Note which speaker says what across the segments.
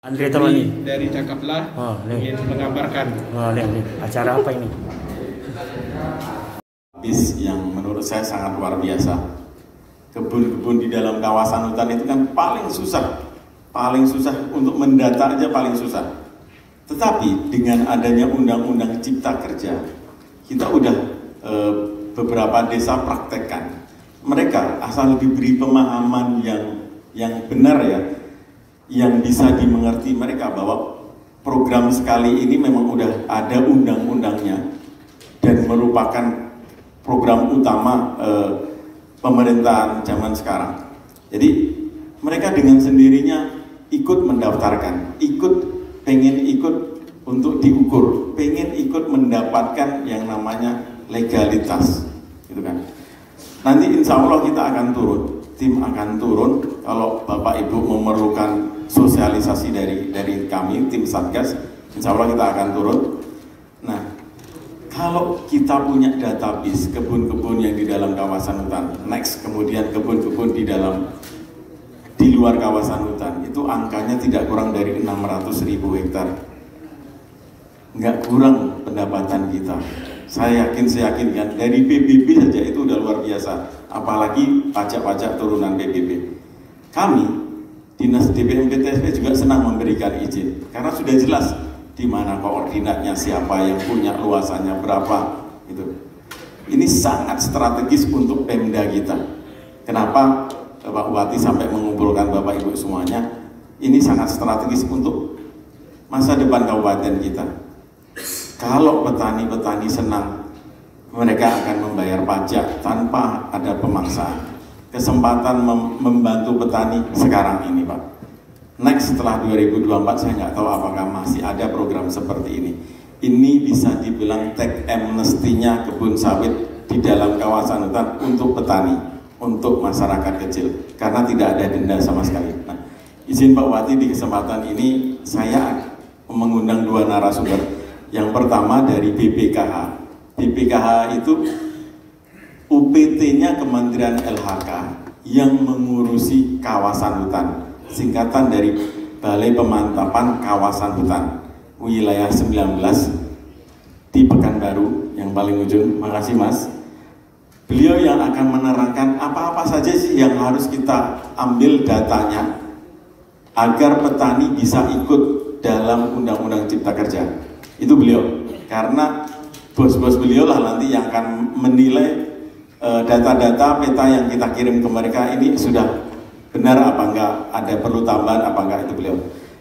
Speaker 1: Andre Toloni
Speaker 2: dari Cakaplah ingin mengabarkan
Speaker 1: nih. Acara apa ini?
Speaker 3: Yang menurut saya sangat luar biasa. Kebun-kebun di dalam kawasan hutan itu kan paling susah untuk mendata aja paling susah. Tetapi dengan adanya Undang-Undang Cipta Kerja, kita udah beberapa desa praktekkan. Mereka asal diberi pemahaman yang benar ya, yang bisa dimengerti mereka bahwa program sekali ini memang udah ada undang-undangnya dan merupakan program utama pemerintahan zaman sekarang. Jadi mereka dengan sendirinya ikut mendaftarkan, pengen ikut untuk diukur, pengen ikut mendapatkan yang namanya legalitas, gitu kan. Nanti insya Allah kita akan turun, tim akan turun kalau Bapak Ibu memerlukan sosialisasi dari kami, tim Satgas, insya Allah kita akan turun. Nah, kalau kita punya database kebun-kebun yang di dalam kawasan hutan, next kemudian kebun-kebun di luar kawasan hutan, itu angkanya tidak kurang dari 600.000 hektar. Nggak kurang pendapatan kita. Saya yakin kan, dari PBB saja itu udah luar biasa, apalagi pajak-pajak turunan PBB. Kami, Dinas DPM PTSP juga senang memberikan izin, karena sudah jelas di mana koordinatnya, siapa yang punya luasannya berapa, gitu. Ini sangat strategis untuk Pemda kita. Kenapa Pak Bupati sampai mengumpulkan Bapak Ibu semuanya? Ini sangat strategis untuk masa depan kabupaten kita. Kalau petani-petani senang, mereka akan membayar pajak tanpa ada pemaksaan. Kesempatan membantu petani sekarang ini, Pak. Next setelah 2024 saya nggak tahu apakah masih ada program seperti ini. Ini bisa dibilang tax amnesty-nya kebun sawit di dalam kawasan hutan untuk petani, untuk masyarakat kecil, karena tidak ada denda sama sekali. Nah, izin Pak Bupati, di kesempatan ini saya mengundang dua narasumber. Yang pertama dari BPKH. BPKH itu UPT-nya Kementerian LHK yang mengurusi kawasan hutan. Singkatan dari Balai Pemantapan Kawasan Hutan Wilayah 19 di Pekanbaru yang paling ujung. Makasih Mas. Beliau yang akan menerangkan apa-apa saja sih yang harus kita ambil datanya agar petani bisa ikut dalam Undang-Undang Cipta Kerja. Itu beliau, karena bos-bos beliau lah nanti yang akan menilai data-data peta yang kita kirim ke mereka ini sudah benar apa enggak, ada perlu tambahan apa enggak, itu beliau.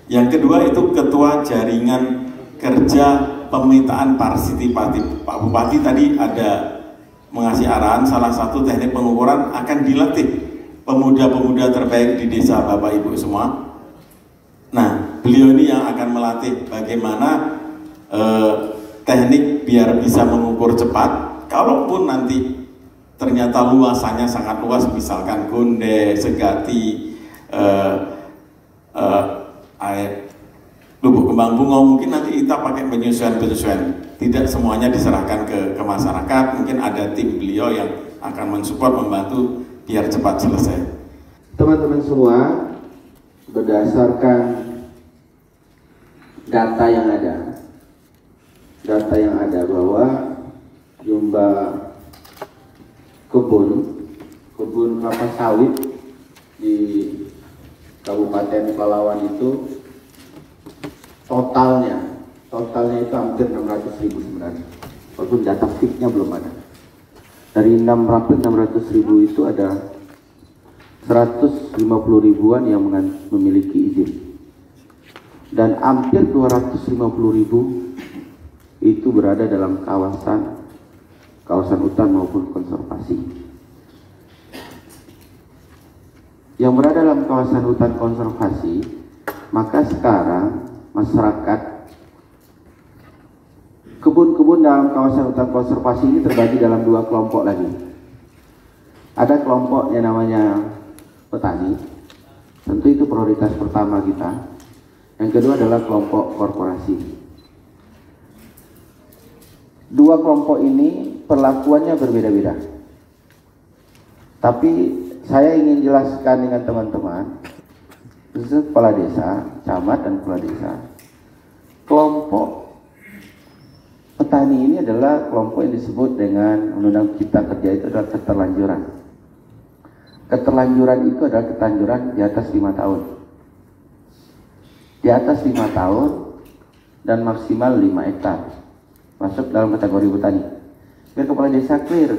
Speaker 3: Yang kedua itu Ketua Jaringan Kerja Pemetaan Partisipatif. Pak Bupati tadi ada mengasih arahan, salah satu teknik pengukuran akan dilatih pemuda-pemuda terbaik di desa Bapak Ibu semua. Nah, beliau ini yang akan melatih bagaimana teknik biar bisa mengukur cepat. Kalaupun nanti ternyata luasannya sangat luas, misalkan Gonde, Segati, Lubuk Kembang Bungo, mungkin nanti kita pakai penyesuaian. Tidak semuanya diserahkan ke masyarakat, mungkin ada tim beliau yang akan mensupport, membantu biar cepat selesai.
Speaker 4: Teman-teman semua, berdasarkan data yang ada bahwa jumlah kebun kelapa sawit di Kabupaten Palawan itu totalnya itu hampir 600.000 sebenarnya, walaupun data fixnya belum ada. Dari 600.000 itu ada 150.000-an yang memiliki izin, dan hampir 250.000 itu berada dalam kawasan hutan maupun konservasi. Yang berada dalam kawasan hutan konservasi, maka sekarang masyarakat, kebun-kebun dalam kawasan hutan konservasi ini terbagi dalam dua kelompok lagi. Ada kelompok yang namanya petani, tentu itu prioritas pertama kita. Yang kedua adalah kelompok korporasi. Dua kelompok ini perlakuannya berbeda-beda. Tapi saya ingin jelaskan dengan teman-teman khususnya kepala desa, camat dan kepala desa. Kelompok petani ini adalah kelompok yang disebut dengan Undang-Undang Cipta Kerja itu adalah keterlanjuran. Keterlanjuran itu adalah keterlanjuran di atas 5 tahun. Di atas 5 tahun dan maksimal 5 hektar. Masuk dalam kategori petani. Biar kepala desa clear.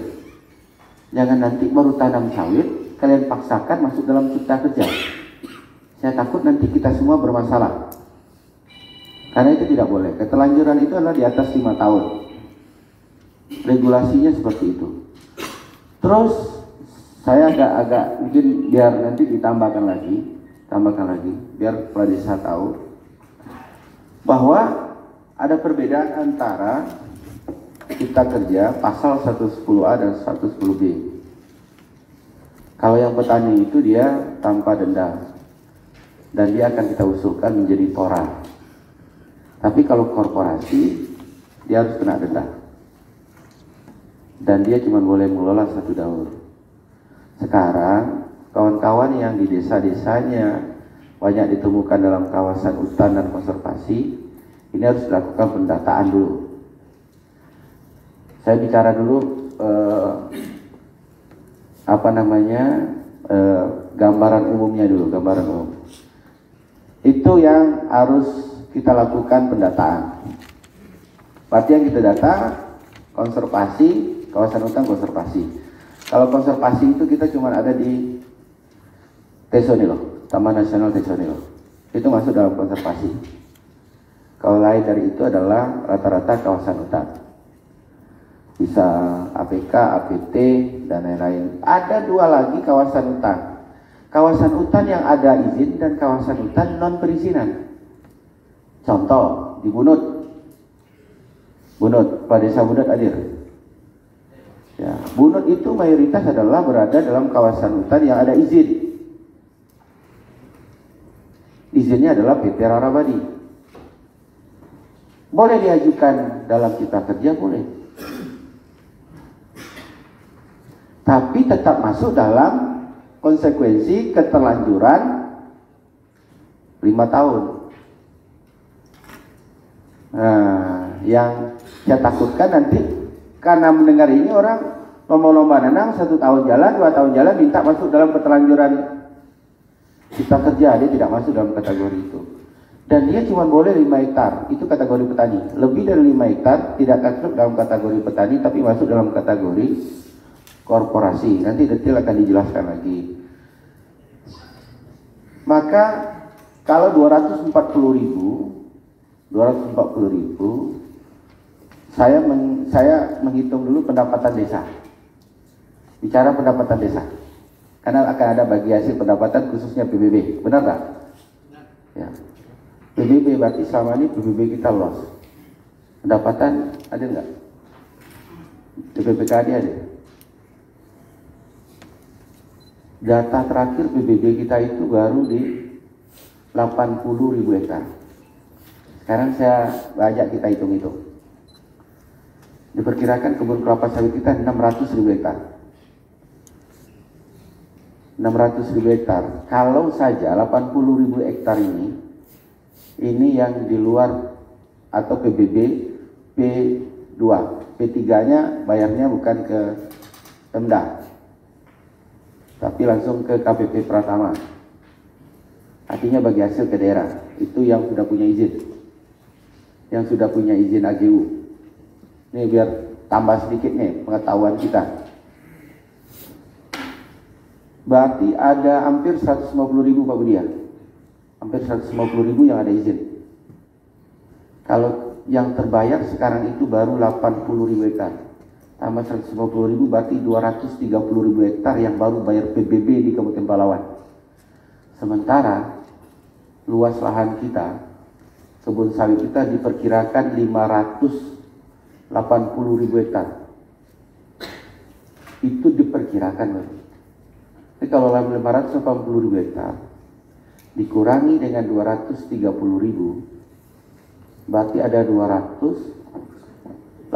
Speaker 4: Jangan nanti baru tanam sawit, kalian paksakan masuk dalam cipta kerja. Saya takut nanti kita semua bermasalah. Karena itu tidak boleh. Keterlanjuran itu adalah di atas 5 tahun. Regulasinya seperti itu. Terus saya agak mungkin biar nanti ditambahkan lagi, biar kepala desa tahu bahwa ada perbedaan antara Cipta Kerja pasal 110A dan 110B. Kalau yang petani itu dia tanpa denda dan dia akan kita usulkan menjadi tora. Tapi kalau korporasi dia harus kena denda dan dia cuma boleh mengelola 1 daur. Sekarang kawan-kawan yang di desa-desanya banyak ditemukan dalam kawasan hutan dan konservasi, ini harus dilakukan pendataan dulu. Saya bicara dulu gambaran umumnya dulu, gambaran umum. Itu yang harus kita lakukan pendataan. Berarti yang kita data konservasi, kawasan hutan konservasi. Kalau konservasi itu kita cuma ada di Tesonilo, Taman Nasional Tesonilo. Itu masuk dalam konservasi. Kalau lain dari itu adalah rata-rata kawasan hutan. Bisa APK, APT, dan lain-lain. Ada 2 lagi kawasan hutan. Kawasan hutan yang ada izin dan kawasan hutan non perizinan. Contoh di Bunut, Kepala Desa Bunut hadir. Ya, Bunut itu mayoritas adalah berada dalam kawasan hutan yang ada izin. Izinnya adalah PT Rarabadi. Boleh diajukan dalam Cipta Kerja, boleh. Tapi tetap masuk dalam konsekuensi keterlanjuran 5 tahun. Nah, yang saya takutkan nanti karena mendengar ini orang lomba-lomba nanam 1 tahun jalan, 2 tahun jalan minta masuk dalam keterlanjuran Cipta Kerja, dia tidak masuk dalam kategori itu. Dan dia cuma boleh 5 hektar, itu kategori petani. Lebih dari 5 hektar tidak masuk dalam kategori petani, tapi masuk dalam kategori korporasi. Nanti detail akan dijelaskan lagi. Maka kalau 240.000, saya menghitung dulu pendapatan desa. Bicara pendapatan desa. Karena akan ada bagi hasil pendapatan khususnya PBB, benar nggak? Ya. PBB berarti selama ini PBB kita loss. Pendapatan ada nggak? Di PPKD ada. Data terakhir PBB kita itu baru di 80.000 hektar. Sekarang saya ajak kita hitung-hitung. Diperkirakan kebun kelapa sawit kita 600.000 hektar. 600.000 hektar. Kalau saja 80.000 hektar ini yang di luar atau PBB P2, P3-nya bayarnya bukan ke Pemda, tapi langsung ke KPP Pratama. Artinya bagi hasil ke daerah, itu yang sudah punya izin, AGU. Ini biar tambah sedikit nih pengetahuan kita. Berarti ada hampir 150.000 Pak Budia. Hampir 150.000 yang ada izin. Kalau yang terbayar sekarang itu baru 80.000 hektar. Tambah 150.000 berarti 230.000 hektar yang baru bayar PBB di Kabupaten Palawan. Sementara luas lahan kita, kebun sawit kita diperkirakan 580.000 hektar. Itu diperkirakan, Pak. Tapi kalau 580.000 hektar dikurangi dengan 230.000, berarti ada 280.000.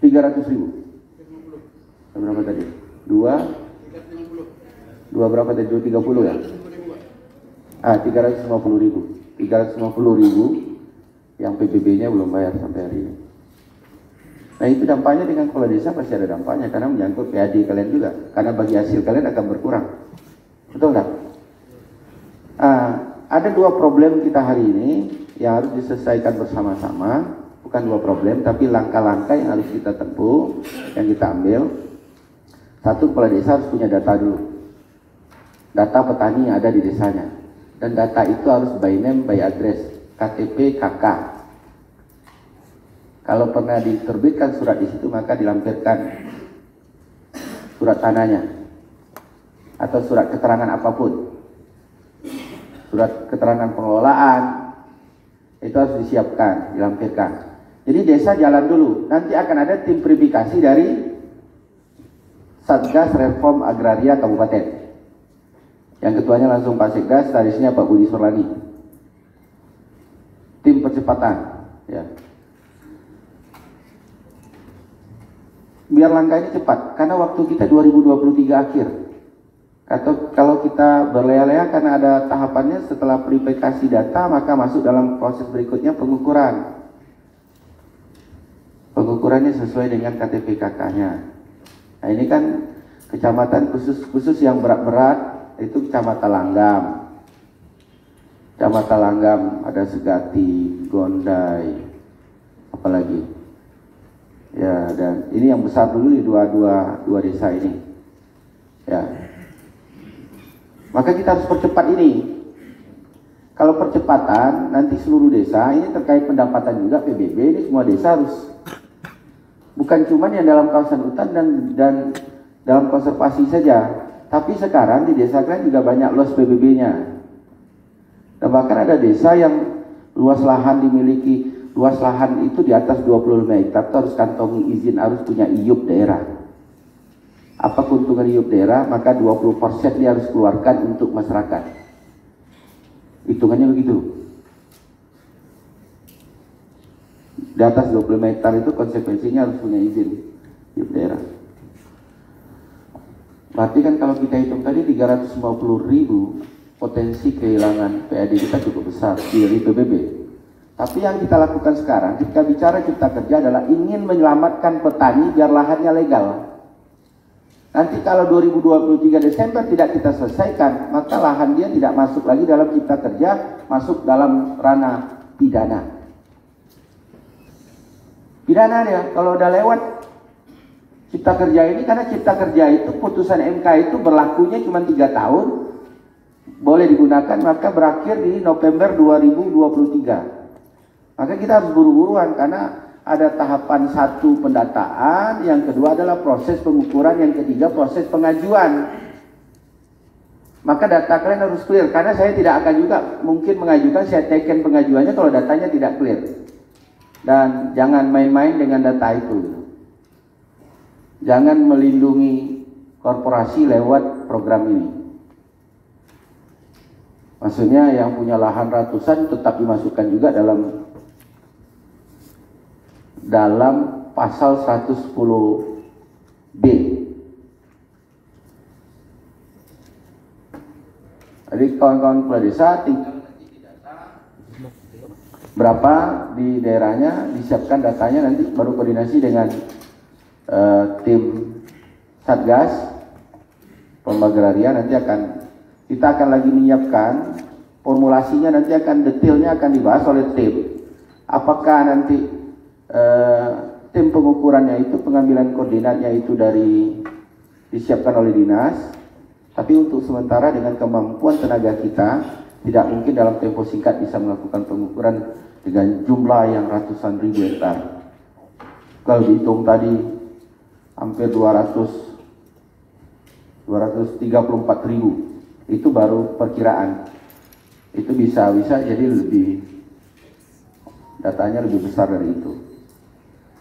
Speaker 4: 300.000. Berapa tadi? 250.000 Dua berapa tadi? 230 ya? 350.000. 350.000 yang PBB-nya belum bayar sampai hari ini. Nah itu dampaknya dengan kepala desa pasti ada dampaknya karena menyangkut PAD kalian juga. Karena bagi hasil kalian akan berkurang. Betul nggak? Ada dua problem kita hari ini yang harus diselesaikan bersama-sama. Bukan dua problem, tapi langkah-langkah yang harus kita tempuh, yang kita ambil. Satu, kepala desa harus punya data dulu. Data petani yang ada di desanya. Dan data itu harus by name, by address, KTP, KK. Kalau pernah diterbitkan surat di situ, maka dilampirkan surat tanahnya atau surat keterangan apapun, surat keterangan pengelolaan itu harus disiapkan, dilampirkan. Jadi desa jalan dulu, nanti akan ada tim verifikasi dari Satgas Reform Agraria Kabupaten. Yang ketuanya langsung Pak Sekdas, statusnya Pak Budi Sorlani. Tim percepatan, ya. Biar langkah ini cepat, karena waktu kita 2023 akhir. Atau kalau kita berlea-lea karena ada tahapannya setelah verifikasi data, maka masuk dalam proses berikutnya pengukuran. Pengukurannya sesuai dengan KTP KK-nya. Nah ini kan kecamatan khusus yang berat-berat, itu Kecamatan Langgam. Kecamatan Langgam ada Segati, Gondai, apalagi. Ya, dan ini yang besar dulu di dua desa ini. Ya. Maka kita harus percepat ini. Kalau percepatan, nanti seluruh desa, ini terkait pendapatan juga PBB, ini semua desa harus, bukan cuma yang dalam kawasan hutan dan dalam konservasi saja, tapi sekarang di desa kalian juga banyak los PBB-nya. Dan bahkan ada desa yang luas lahan dimiliki, luas lahan itu di atas 25 hektar, harus kantongi izin, harus punya IUP daerah. Apa keuntungan IUP daerah? Maka 20% dia harus keluarkan untuk masyarakat. Hitungannya begitu. Di atas 25 hektar itu konsekuensinya harus punya izin IUP daerah. Berarti kan kalau kita hitung tadi 350.000, potensi kehilangan PAD kita cukup besar dari PBB. Tapi yang kita lakukan sekarang, kita bicara cipta kerja adalah ingin menyelamatkan petani biar lahannya legal. Nanti kalau 2023 Desember tidak kita selesaikan, maka lahan dia tidak masuk lagi dalam cipta kerja, masuk dalam ranah pidana. Pidana dia, kalau udah lewat cipta kerja ini, karena cipta kerja itu putusan MK itu berlakunya cuma 3 tahun, boleh digunakan, maka berakhir di November 2023. Maka kita harus buru-buruan karena ada tahapan 1 pendataan, yang kedua adalah proses pengukuran, yang ketiga proses pengajuan. Maka data kalian harus clear, karena saya tidak akan juga mungkin mengajukan, saya teken pengajuannya kalau datanya tidak clear. Dan jangan main-main dengan data itu. Jangan melindungi korporasi lewat program ini. Maksudnya yang punya lahan ratusan tetap dimasukkan juga dalam pasal 110B. Jadi kawan-kawan kepala desa tinggal nanti di data berapa di daerahnya, disiapkan datanya, nanti baru koordinasi dengan tim Satgas Agraria, nanti kita akan lagi menyiapkan formulasinya, nanti akan detailnya akan dibahas oleh tim. Apakah nanti tim pengukurannya itu, pengambilan koordinatnya itu disiapkan oleh dinas, tapi untuk sementara dengan kemampuan tenaga kita tidak mungkin dalam tempo singkat bisa melakukan pengukuran dengan jumlah yang ratusan ribu hektar. Kalau dihitung tadi hampir 234.000, itu baru perkiraan. Itu bisa jadi datanya lebih besar dari itu.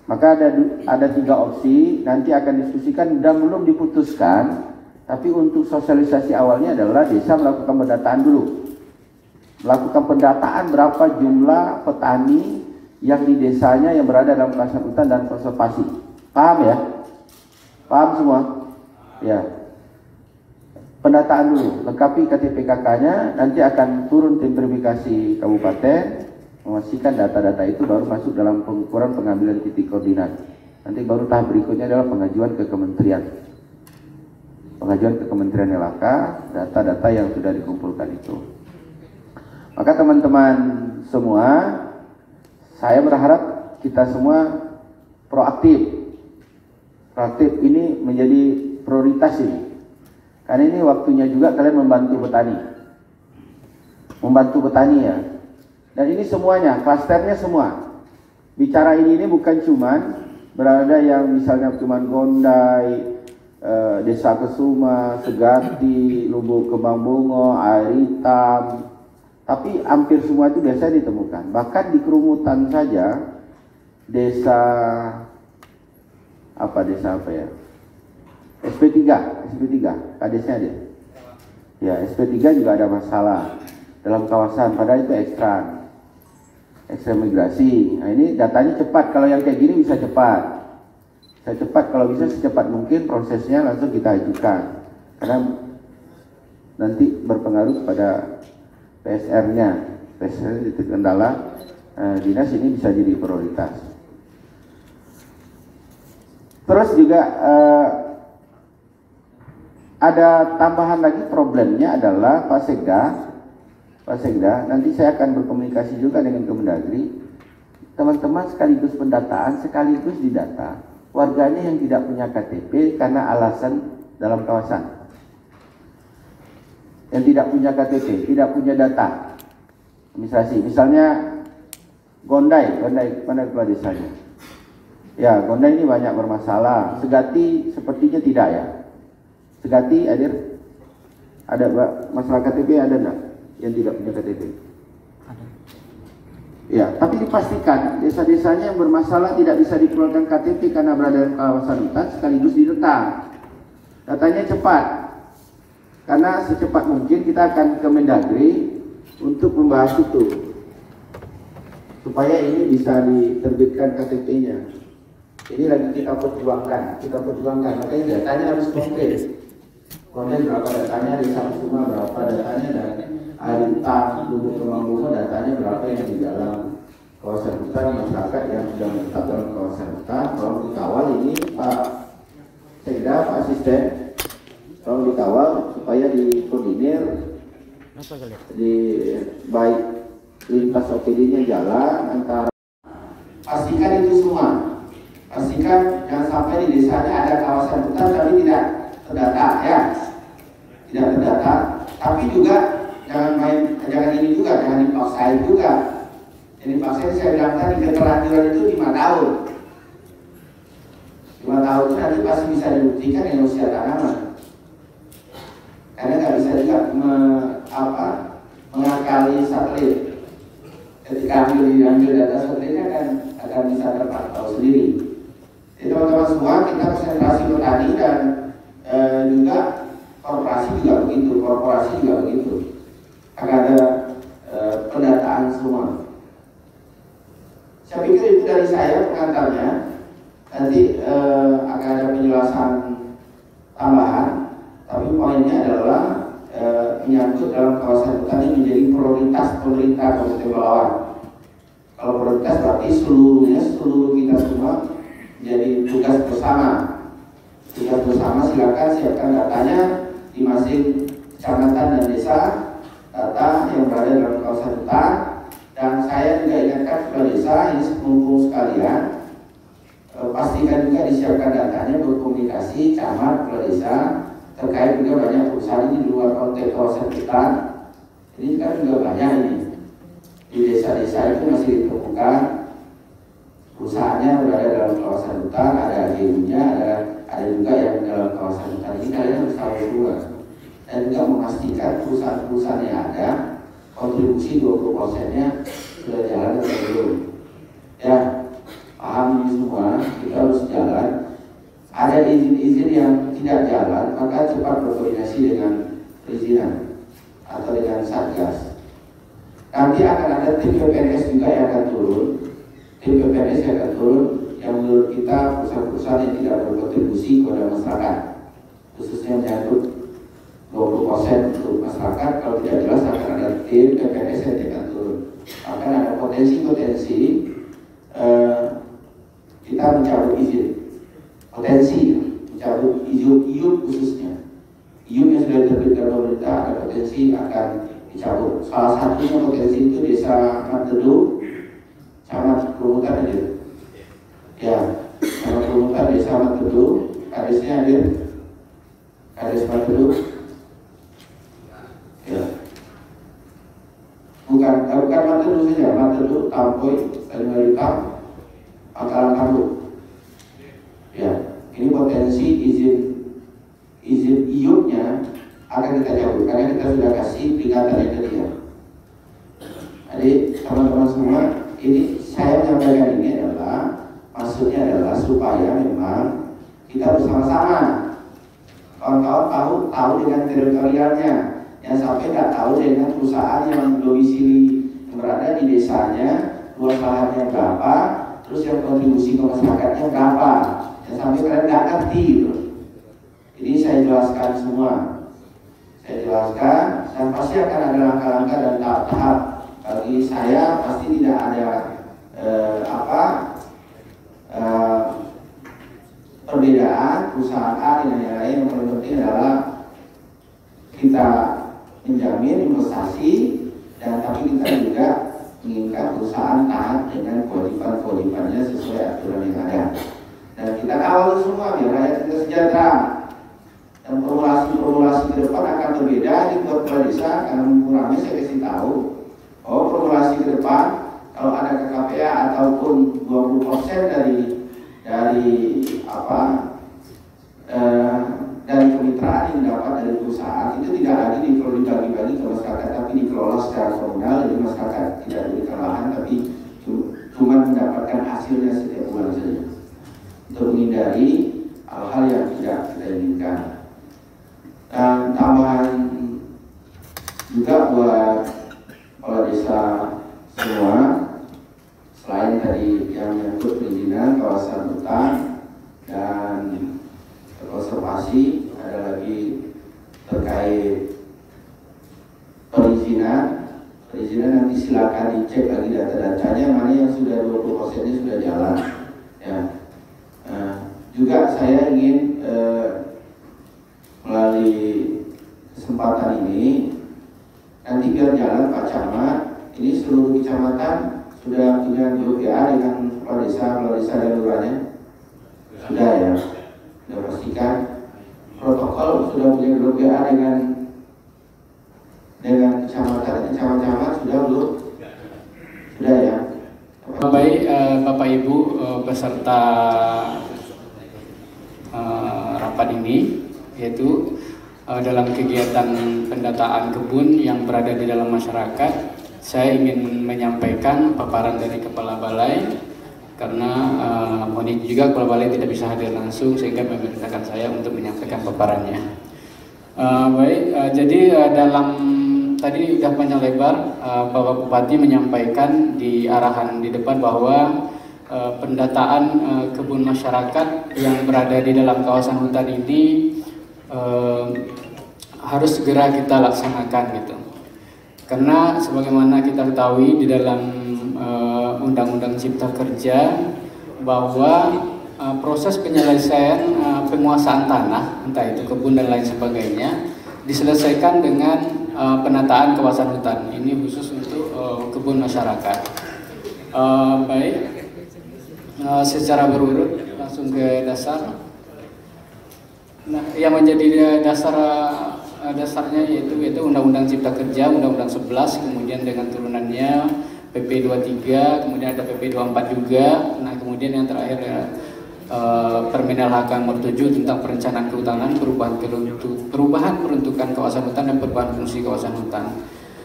Speaker 4: Maka ada 3 opsi, nanti akan diskusikan dan belum diputuskan, tapi untuk sosialisasi awalnya adalah desa melakukan pendataan dulu. Melakukan pendataan berapa jumlah petani yang di desanya yang berada dalam kawasan hutan dan konservasi. Paham ya? Paham semua? Ya. pendataan dulu, lengkapi KTP KK-nya, nanti akan turun tim verifikasi kabupaten, memastikan data-data itu baru masuk dalam pengukuran pengambilan titik koordinat. Nanti baru tahap berikutnya adalah pengajuan ke kementerian. Pengajuan ke Kementerian LHK, data-data yang sudah dikumpulkan itu. Maka teman-teman semua, saya berharap kita semua proaktif. Proaktif ini menjadi prioritas ini. Karena ini waktunya juga kalian membantu petani. Membantu petani ya. Dan ini semuanya, klasternya semua. Bicara ini bukan cuman berada yang misalnya cuman Gondai, Desa Kesuma, Segati, Lubuk Kembang Bungo, Air Hitam. Tapi hampir semua itu biasa ditemukan. Bahkan di Kerumutan saja, desa apa ya? SP3, kadesnya dia. Ya, SP3 juga ada masalah dalam kawasan, padahal itu ekstra migrasi. Nah, ini datanya cepat, kalau yang kayak gini bisa cepat. Saya cepat, kalau bisa secepat mungkin prosesnya langsung kita ajukan. Karena nanti berpengaruh pada PSR-nya. PSR itu kendala, dinas ini bisa jadi prioritas. Terus juga ada tambahan lagi, problemnya adalah Pak Sekda, nanti saya akan berkomunikasi juga dengan Kemendagri. Teman-teman sekaligus pendataan, sekaligus didata warganya yang tidak punya KTP karena alasan dalam kawasan. Yang tidak punya KTP, tidak punya data administrasi. Misalnya Gondai, mana kepala desanya? Ya, Gondai ini banyak bermasalah. Segati sepertinya tidak ya. Segati ada masalah KTP ada enggak yang tidak punya KTP?
Speaker 1: Ada.
Speaker 4: Ya, tapi dipastikan desa-desanya yang bermasalah tidak bisa dikeluarkan KTP karena berada di kawasan hutan sekaligus didata. Datanya cepat. Karena secepat mungkin kita akan ke Mendagri untuk membahas itu. Supaya ini bisa diterbitkan KTP-nya. Ini lagi kita perjuangkan. Makanya datanya harus konkret. Konten berapa datanya, di Kesuma berapa datanya, dan Air Hitam, Lubuk Kembang Bungo datanya berapa yang di dalam kawasan hutan, masyarakat yang sudah menetap dalam kawasan hutan. Tolong dikawal ini Pak Sekda, Pak Asisten, tolong dikawal supaya dikoordinir di baik lintas OPD-nya jalan antara. Pastikan itu semua. Pastikan jangan sampai di desanya ada kawasan hutan tapi tidak terdata ya. Tidak terdata, tapi juga jangan dipaksain juga. Jadi paksain saya bilang tadi keterlanjuran itu 5 tahun. 5 tahun itu nanti pasti bisa dibuktikan yang usia tanaman. Karena nggak bisa juga mengakali satelit. Ketika ambil data satelitnya akan bisa terpantau sendiri. Jadi teman-teman semua kita konsentrasi petani dan juga korporasi juga begitu. Akan ada pendataan semua. Saya pikir itu dari saya pengantarnya. Nanti akan ada penjelasan tambahan. Tapi poinnya adalah menyangkut dalam kawasan hutan ini menjadi prioritas pemerintah Kabupaten Pelalawan. Kalau prioritas berarti seluruh kita semua menjadi tugas bersama. Silakan siapkan datanya di masing kecamatan dan desa, data yang berada dalam kawasan hutan. Dan saya juga ingatkan kepada desa ini mumpung sekalian, pastikan juga disiapkan datanya, berkomunikasi camat, kepala desa, terkait juga banyak perusahaan ini di luar konteks kawasan hutan. Ini kan juga banyak ini di desa-desa itu masih ditemukan perusahaannya berada dalam kawasan hutan, ada AGU-nya, ada juga yang dalam kawasan hutan. Ini kalian harus tahu juga, dan juga memastikan perusahaan-perusahaan yang ada kontribusi 20%-nya sudah jalan atau belum. Ya, paham ini semua, kita harus jalan. Ada izin-izin yang tidak jalan, maka cepat berkoordinasi dengan perizinan atau dengan Satgas. Nanti akan ada tim PPNS juga yang akan turun. Tim PPNS yang akan turun yang menurut kita perusahaan-perusahaan yang tidak berkontribusi kepada masyarakat, khususnya menyangkut 20% untuk masyarakat. Kalau tidak jelas akan ada tim PPS yang tidak turun. Akan ada potensi-potensi kita mencabut izin, potensi mencabut izin khususnya. IUP yang sudah diterbitkan pemerintah ada potensi akan dicabut. Salah satunya potensi itu Desa Matedu, Camat Perumutan hadir. Ya, Camat Perumutan Desa Matedu, kadesnya hadir. Kades Matedu. Ya. Bukan Matedu saja, Matedu, Tampoy, Salimalitam, Pangkalan Kambuk. Ya, ini potensi izin IUP-nya akan kita cabut karena kita sudah kasih peringatan yang ketiga. Jadi teman-teman semua, ini saya menyampaikan ini adalah maksudnya adalah supaya memang kita bersama-sama kawan-kawan tahu dengan teritorialnya, yang sampai nggak tahu dengan perusahaan yang domisili yang berada di desanya, luas lahannya berapa, terus yang kontribusi ke masyarakatnya berapa, yang sampai kalian nggak ngerti gitu. Ini saya jelaskan semua. Saya jelaskan dan pasti akan ada langkah-langkah dan tahap-tahap. Bagi saya pasti tidak ada perbedaan perusahaan A dengan yang lain. Yang paling penting adalah kita menjamin investasi dan tapi kita juga menginginkan perusahaan taat dengan kewajiban-kewajibannya sesuai aturan yang ada. Dan kita kawal semua biar rakyat kita sejahtera. Dan formulasi ke depan akan berbeda di kepala desa. Karena mengurangi saya kasih tahu, formulasi ke depan kalau ada KKPA ataupun 20% dari kemitraan yang dapat dari perusahaan itu tidak lagi perlu dibagi-bagi ke masyarakat, tapi dikelola secara komunal. Jadi masyarakat tidak diberikan lahan, tapi cuma mendapatkan hasilnya setiap bulan saja untuk menghindari hal-hal yang tidak kita inginkan. Dan tambahan juga buat kepala desa semua, selain tadi yang menyangkut perizinan kawasan hutan dan konservasi, ada lagi terkait perizinan nanti silakan dicek lagi data-datanya mana yang sudah 20% ini sudah jalan ya. Juga saya ingin melalui kesempatan ini nanti biar jalan Pak Camat, ini seluruh kecamatan sudah punya GOPA dengan kepala desa dan lurahnya sudah ya, sudah pastikan protokol sudah punya GOPA dengan kecamatan sudah belum? Sudah ya.
Speaker 5: Baik, Bapak Ibu peserta rapat ini, yaitu dalam kegiatan pendataan kebun yang berada di dalam masyarakat, saya ingin menyampaikan paparan dari Kepala Balai karena mohon izin juga Kepala Balai tidak bisa hadir langsung sehingga memerintahkan saya untuk menyampaikan paparannya. Jadi dalam tadi sudah panjang lebar Bapak Bupati menyampaikan di arahan di depan bahwa pendataan kebun masyarakat yang berada di dalam kawasan hutan ini harus segera kita laksanakan gitu. Karena sebagaimana kita ketahui di dalam Undang-Undang Cipta Kerja bahwa proses penyelesaian penguasaan tanah, entah itu kebun dan lain sebagainya, diselesaikan dengan penataan kawasan hutan. Ini khusus untuk kebun masyarakat. Secara berurut langsung ke dasar. Nah, yang menjadi dasarnya yaitu Undang-Undang Cipta Kerja, Undang-Undang 11, kemudian dengan turunannya PP 23, kemudian ada PP 24 juga. Nah, kemudian yang terakhir Permen LHK nomor 7 tentang perencanaan kehutanan, perubahan peruntukan kawasan hutan dan perubahan fungsi kawasan hutan.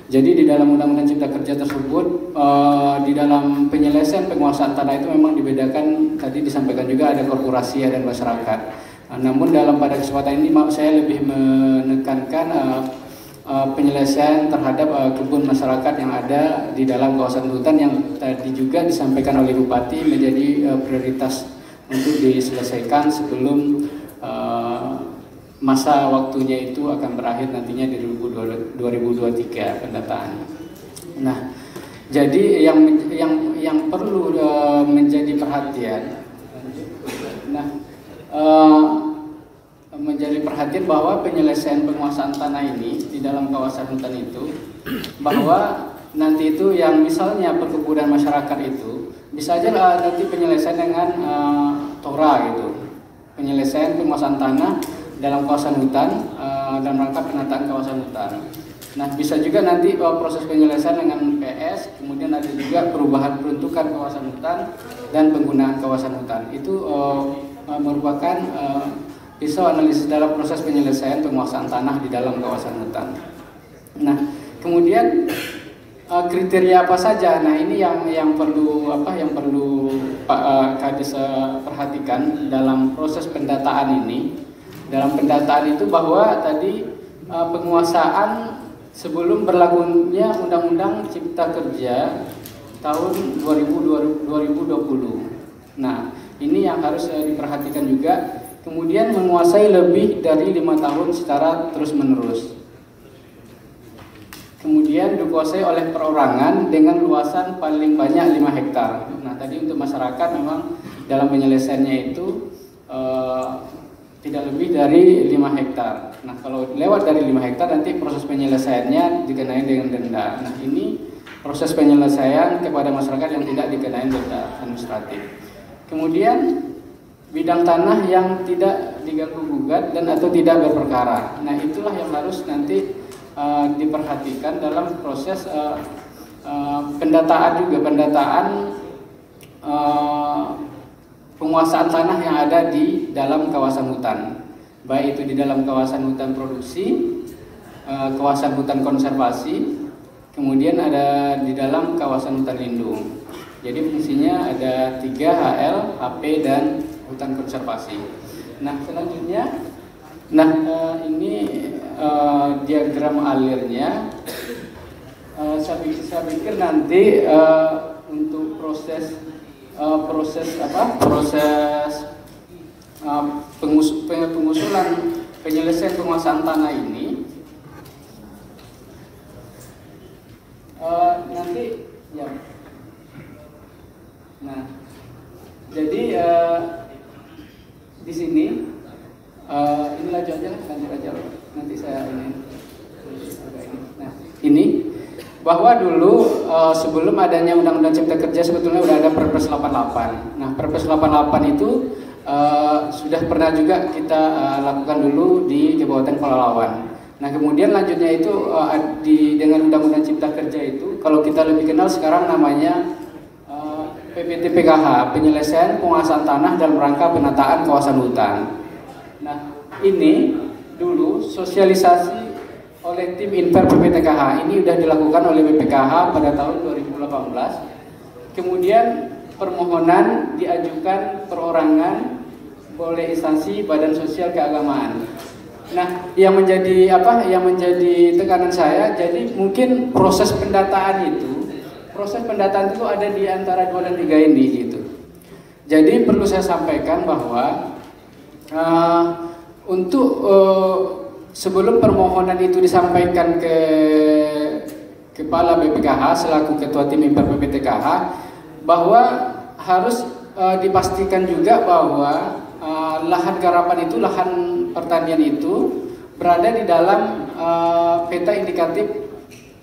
Speaker 5: Jadi di dalam Undang-Undang Cipta Kerja tersebut, di dalam penyelesaian penguasaan tanah itu memang dibedakan, tadi disampaikan juga ada korporasi dan masyarakat. Namun pada kesempatan ini saya lebih menekankan penyelesaian terhadap kebun masyarakat yang ada di dalam kawasan hutan yang tadi juga disampaikan oleh Bupati menjadi prioritas untuk diselesaikan sebelum masa waktunya itu akan berakhir nantinya di 2023 pendataan. Nah, jadi yang perlu menjadi perhatian, menjadi perhatian bahwa penyelesaian penguasaan tanah ini di dalam kawasan hutan itu, bahwa nanti itu yang misalnya perkebunan masyarakat itu bisa aja nanti penyelesaian dengan TORA gitu, penyelesaian penguasaan tanah dalam kawasan hutan dalam rangka penataan kawasan hutan. Nah, bisa juga nanti proses penyelesaian dengan PS, kemudian ada juga perubahan peruntukan kawasan hutan dan penggunaan kawasan hutan. Itu merupakan pisau analisis dalam proses penyelesaian penguasaan tanah di dalam kawasan hutan. Nah, kemudian kriteria apa saja? Nah, ini yang perlu Pak Kades perhatikan dalam proses pendataan ini. Dalam pendataan itu bahwa tadi penguasaan sebelum berlakunya Undang-Undang Cipta Kerja tahun 2020. Nah, ini yang harus diperhatikan juga. Kemudian menguasai lebih dari 5 tahun secara terus-menerus. Kemudian dikuasai oleh perorangan dengan luasan paling banyak 5 hektar. Nah, tadi untuk masyarakat memang dalam penyelesaiannya itu tidak lebih dari 5 hektar. Nah, kalau lewat dari 5 hektar nanti proses penyelesaiannya dikenai dengan denda. Nah, ini proses penyelesaian kepada masyarakat yang tidak dikenai denda administratif. Kemudian bidang tanah yang tidak diganggu gugat dan atau tidak berperkara. Nah, itulah yang harus nanti diperhatikan dalam proses pendataan juga, penguasaan tanah yang ada di dalam kawasan hutan, baik itu di dalam kawasan hutan produksi, kawasan hutan konservasi, kemudian ada di dalam kawasan hutan lindung. Jadi fungsinya ada 3, HL, HP, dan hutan konservasi. Nah, selanjutnya, ini diagram alirnya. Saya pikir nanti untuk proses pengusulan penyelesaian penguasaan tanah ini nanti ya. Nah, jadi di sini ini lanjut aja nanti saya ini. Nah, ini bahwa dulu sebelum adanya Undang-Undang Cipta Kerja sebetulnya sudah ada Perpres 88. Nah, Perpres 88 itu sudah pernah juga kita lakukan dulu di Kabupaten Pelalawan. Nah, kemudian lanjutnya itu dengan Undang-Undang Cipta Kerja itu, kalau kita lebih kenal sekarang namanya PPT PKH, penyelesaian penguasaan tanah dalam rangka penataan kawasan hutan. Nah, ini dulu sosialisasi oleh tim Inper PPTKH ini sudah dilakukan oleh BPKH pada tahun 2018. Kemudian permohonan diajukan perorangan oleh instansi Badan Sosial Keagamaan. Nah, yang menjadi tekanan saya, jadi mungkin proses pendataan itu ada di antara 2 dan 3 ini gitu. Jadi perlu saya sampaikan bahwa untuk sebelum permohonan itu disampaikan ke Kepala BPKH selaku Ketua Tim Inper PPTKH, bahwa harus dipastikan juga bahwa lahan garapan itu, lahan pertanian itu berada di dalam peta indikatif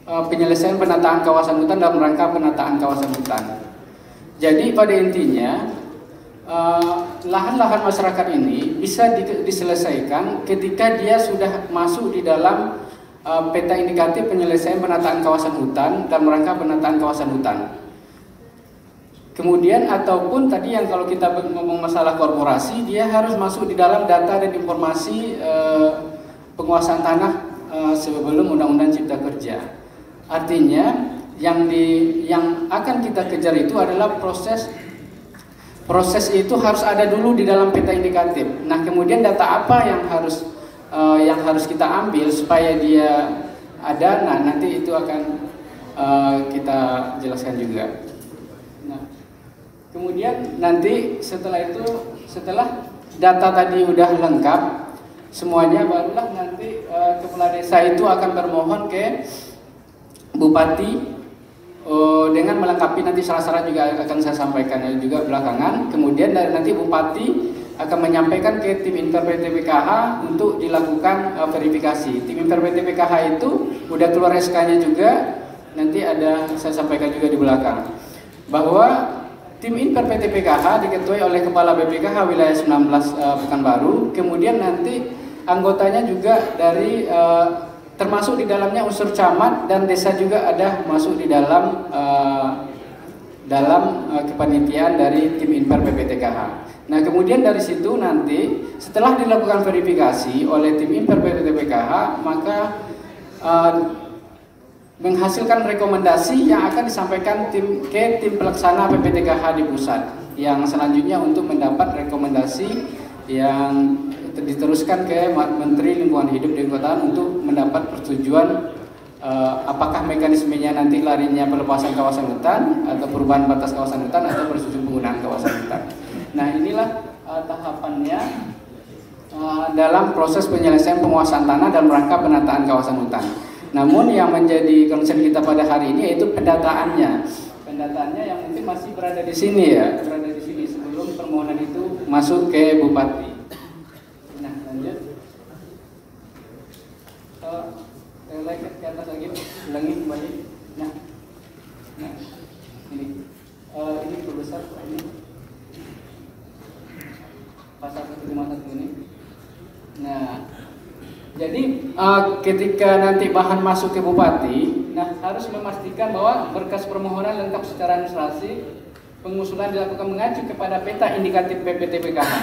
Speaker 5: penyelesaian penataan kawasan hutan dalam rangka penataan kawasan hutan. Jadi pada intinya lahan-lahan masyarakat ini bisa diselesaikan ketika dia sudah masuk di dalam peta indikatif penyelesaian penataan kawasan hutan dalam rangka penataan kawasan hutan. Kemudian ataupun tadi yang kalau kita ngomong masalah korporasi, dia harus masuk di dalam data dan informasi penguasaan tanah sebelum Undang-Undang Cipta Kerja. Artinya yang akan kita kejar itu adalah proses itu harus ada dulu di dalam peta indikatif. Nah, kemudian data apa yang harus kita ambil supaya dia ada. Nah, nanti itu akan kita jelaskan juga. Nah, kemudian nanti setelah data tadi udah lengkap, semuanya, barulah nanti kepala desa itu akan bermohon ke bupati dengan melengkapi nanti syarat-syarat juga akan saya sampaikan juga belakangan. Kemudian dari nanti bupati akan menyampaikan ke tim Inper PTPKH untuk dilakukan verifikasi. Tim Inper PTPKH itu udah keluar SK-nya juga, nanti ada saya sampaikan juga di belakang bahwa tim Inper PTPKH diketuai oleh Kepala BPKH Wilayah 19 Pekanbaru. Kemudian nanti anggotanya juga dari termasuk di dalamnya unsur camat dan desa juga ada masuk di dalam kepanitiaan dari tim Inper PPTKH. Nah, kemudian dari situ nanti setelah dilakukan verifikasi oleh tim Inper PPTPKH, maka menghasilkan rekomendasi yang akan disampaikan ke tim pelaksana PPTKH di pusat, yang selanjutnya untuk mendapat rekomendasi yang diteruskan ke Menteri Lingkungan Hidup dan Kehutanan untuk mendapat persetujuan apakah mekanismenya nanti larinya pelepasan kawasan hutan atau perubahan batas kawasan hutan atau persetujuan penggunaan kawasan hutan. Nah, inilah tahapannya dalam proses penyelesaian penguasaan tanah dalam rangka penataan kawasan hutan. Namun yang menjadi concern kita pada hari ini yaitu pendataannya. Pendataannya yang mungkin masih berada di sini ya, berada di sini sebelum permohonan itu masuk ke bupati. Nah, lanjut. Lagi ke atas lagi, ulangi kembali. Nah, ini berbesar ini. Pasal 151 ini. Nah, jadi ketika nanti bahan masuk ke bupati, nah harus memastikan bahwa berkas permohonan lengkap secara administrasi, pengusulan dilakukan mengacu kepada peta indikatif PPTPKH.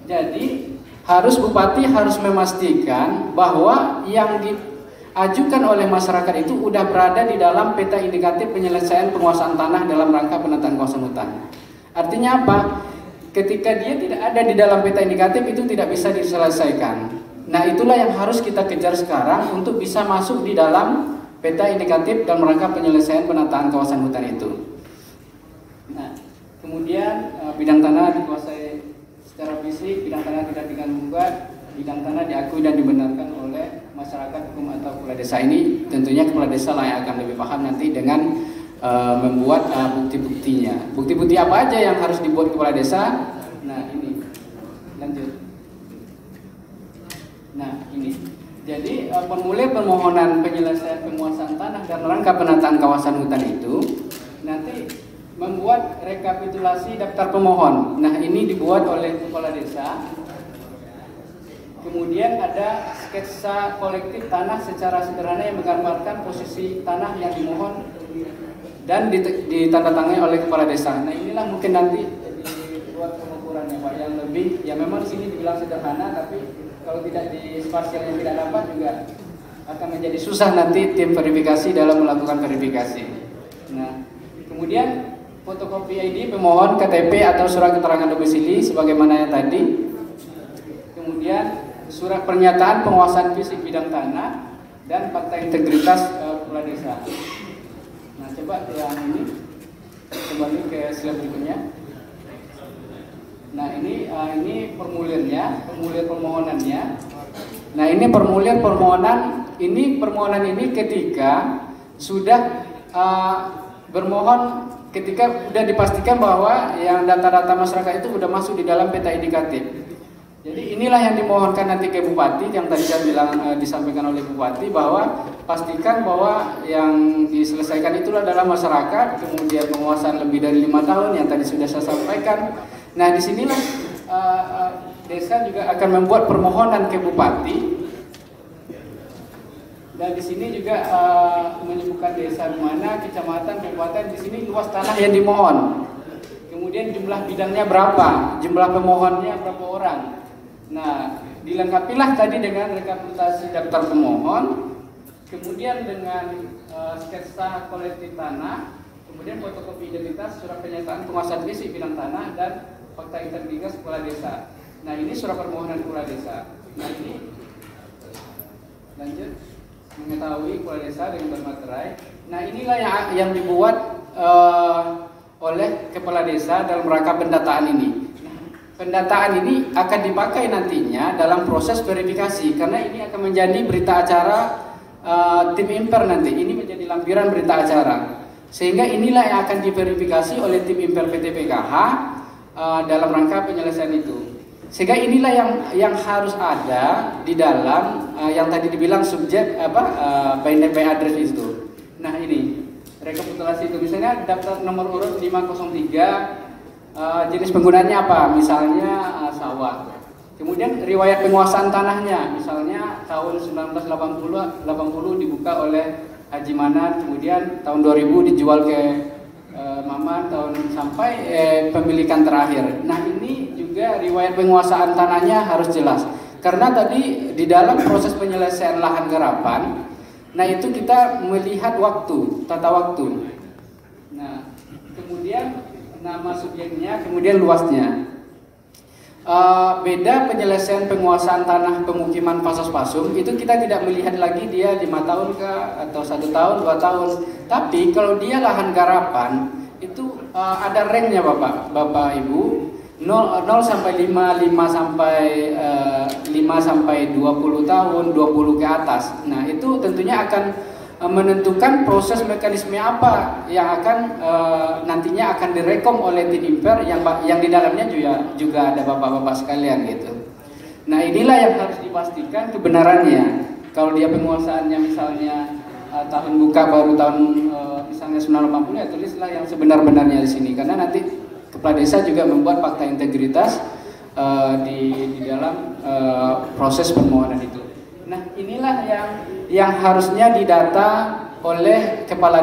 Speaker 5: Jadi bupati harus memastikan bahwa yang diajukan oleh masyarakat itu sudah berada di dalam peta indikatif penyelesaian penguasaan tanah dalam rangka penataan kawasan hutan. Artinya apa? Ketika dia tidak ada di dalam peta indikatif itu tidak bisa diselesaikan. Nah, itulah yang harus kita kejar sekarang untuk bisa masuk di dalam peta indikatif dalam rangka penyelesaian penataan kawasan hutan itu. Nah, kemudian bidang tanah dikuasai secara fisik, bidang tanah tidak diganggukan, bidang tanah diakui dan dibenarkan oleh masyarakat hukum atau kepala desa ini. Tentunya kepala desa lah yang akan lebih paham nanti dengan membuat bukti-buktinya. Bukti-bukti apa aja yang harus dibuat kepala desa? Nah, ini. Lanjut. Nah, ini. Jadi formulir permohonan penyelesaian penguasaan tanah dalam rangka penataan kawasan hutan itu nanti membuat rekapitulasi daftar pemohon. Nah, ini dibuat oleh kepala desa. Kemudian ada sketsa kolektif tanah secara sederhana yang menggambarkan posisi tanah yang dimohon dan ditandatangani oleh kepala desa. Nah, inilah mungkin nanti dibuat pengukurannya Pak yang lebih, ya memang di sini dibilang sederhana, tapi kalau tidak di spasialnya tidak dapat juga akan menjadi susah nanti tim verifikasi dalam melakukan verifikasi. Nah, kemudian fotokopi ID pemohon, KTP atau surat keterangan domisili sebagaimana yang tadi. Kemudian surat pernyataan penguasaan fisik bidang tanah dan fakta integritas kepala desa. Nah, coba yang ini kembali ke slide berikutnya. Nah, ini formulirnya, formulir permohonannya. Nah, ini formulir permohonan. Permohonan ini ketika sudah bermohon, ketika sudah dipastikan bahwa yang data-data masyarakat itu sudah masuk di dalam peta indikatif. Jadi inilah yang dimohonkan nanti ke bupati, yang tadi saya bilang disampaikan oleh bupati bahwa pastikan bahwa yang diselesaikan itulah adalah masyarakat, kemudian penguasaan lebih dari 5 tahun yang tadi sudah saya sampaikan. Nah, disinilah desa juga akan membuat permohonan ke bupati, dan di sini juga menyebutkan desa di mana, kecamatan, kabupaten. Di sini luas tanah yang dimohon, kemudian jumlah bidangnya berapa, jumlah pemohonnya berapa orang. Nah, dilengkapilah tadi dengan rekapitulasi daftar pemohon, kemudian dengan sketsa kolektif tanah, kemudian fotokopi identitas, surat pernyataan penguasaan fisik bidang tanah, dan fakta integritas kepala desa. Nah, ini surat permohonan kepala desa. Nah, ini lanjut mengetahui kepala desa dengan bermaterai. Nah, inilah yang dibuat oleh kepala desa dalam rangka pendataan ini. pendataan ini akan dipakai nantinya dalam proses verifikasi, karena ini akan menjadi berita acara tim Imper nanti. Ini menjadi lampiran berita acara, sehingga inilah yang akan diverifikasi oleh tim Imper PT PKH dalam rangka penyelesaian itu. Sehingga inilah yang harus ada di dalam yang tadi dibilang subjek binary by address itu. Nah, ini rekapitulasi itu, misalnya daftar nomor urut 503, jenis penggunaannya apa? Misalnya sawah. Kemudian riwayat penguasaan tanahnya, misalnya tahun 1980 dibuka oleh Haji Manan, kemudian tahun 2000 dijual ke Maman, tahun sampai pemilikan terakhir. Nah, ini juga riwayat penguasaan tanahnya harus jelas. Karena tadi di dalam proses penyelesaian lahan garapan, nah itu kita melihat waktu, tata waktu. Nah, kemudian nama subjeknya, kemudian luasnya. Beda penyelesaian penguasaan tanah pemukiman Pasos-Pasum itu kita tidak melihat lagi dia 5 tahun kah atau 1 tahun, 2 tahun. Tapi kalau dia lahan garapan itu ada ranknya Bapak Ibu, 0 sampai 5 sampai 5 sampai 20 tahun, 20 ke atas. Nah, itu tentunya akan menentukan proses mekanisme apa yang akan nantinya akan direkom oleh tim Imper yang di dalamnya juga ada bapak-bapak sekalian gitu. Nah, inilah yang harus dipastikan kebenarannya. Kalau dia penguasaannya misalnya tahun buka baru tahun misalnya 1980, ya tulislah yang sebenar-benarnya di sini, karena nanti Kepala Desa juga membuat fakta integritas di dalam proses permohonan itu. Nah, inilah yang harusnya didata oleh Kepala